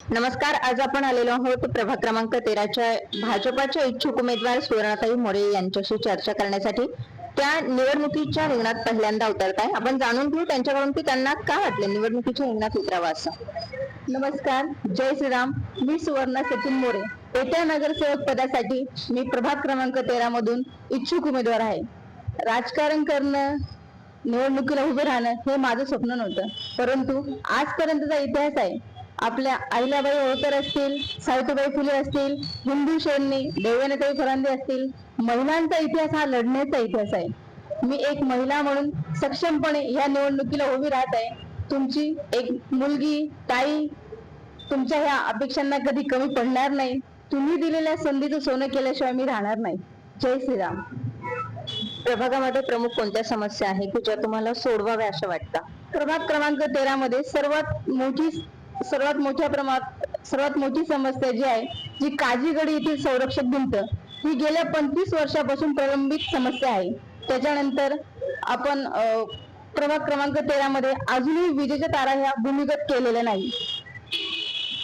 नमस्कार. आज आपण आलेलो आहोत प्रभाग क्रमांक 13च्या भाजपाच्या इच्छुक उमेदवार सुवर्णाताई मोरे यांच्याशी चर्चा करण्यासाठी. त्या निवडणुकीच्या रिंगणात पहिल्यांदा उतरत आहे. आपण जाणून घेऊ त्यांच्याकडून की त्यांना का वाटले निवडणुकीच्या रिंगणात उतरावं असं. नमस्कार, जय श्रीराम. मी सुवर्णा सचिन मोरे. येत्या नगरसेवक पदासाठी मी प्रभाग क्रमांक 13 मधून इच्छुक उमेदवार आहे. राजकारण करणं, निवडणुकीला उभे राहणं हे माझं स्वप्न नव्हतं, परंतु आजपर्यंतचा इतिहास आहे. आपल्या अहिल्याबाई होळकर असतील, सावित्रीबाई फुले असतील, हिंदू सैन्य देवेंद्रताई फरांदे असतील, महिलांचा इतिहास हा लढण्याचा इतिहास आहे. मी एक महिला म्हणून सक्षमपणे या निवडणुकीला उभी राहत आहे. तुमची एक मुलगी ताई तुमच्या ह्या अपेक्षांना कधी कमी पडणार नाही. तुम्ही दिलेल्या संधीचं सोनं केल्याशिवाय मी राहणार नाही. जय श्रीराम. प्रभागामध्ये प्रमुख कोणत्या समस्या आहे की ज्या तुम्हाला सोडवाव्या असं वाटतं? प्रभाग क्रमांक 13 मध्ये सर्वात मोठी समस्या जी आहे, जी काजीगडी येथील संरक्षक भिंत ही गेल्या 25 वर्षापासून प्रलंबित समस्या आहे. त्याच्यानंतर आपण प्रभाग क्रमांक 13 मध्ये अजूनही विजेच्या तारा ह्या भूमिगत केलेल्या नाही.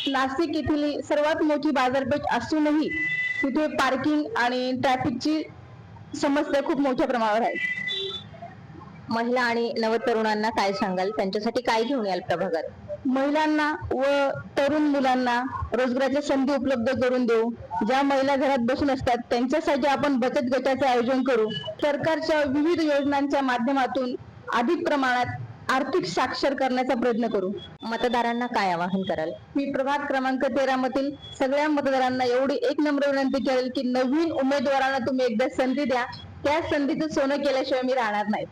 नाशिक येथील सर्वात मोठी बाजारपेठ असूनही तिथे पार्किंग आणि ट्रॅफिकची समस्या खूप मोठ्या प्रमाणावर आहे. महिला आणि नवतरुणांना काय सांगाल? त्यांच्यासाठी काय घेऊन याल प्रभागात? महिलांना व तरुण मुलांना रोजगाराच्या संधी उपलब्ध करून देऊ. ज्या महिला घरात बसून असतात त्यांच्यासाठी आपण बचत गटाचे आयोजन करू. सरकारच्या विविध योजनांच्या माध्यमातून अधिक प्रमाणात आर्थिक साक्षर करण्याचा प्रयत्न करू. मतदारांना काय आवाहन कराल? मी प्रभाग क्रमांक 13 मधील सगळ्या मतदारांना एवढी एक नम्र विनंती करेल की नवीन उमेदवारांना तुम्ही एकदा संधी द्या. त्या संधीचं सोनं केल्याशिवाय मी राहणार नाही.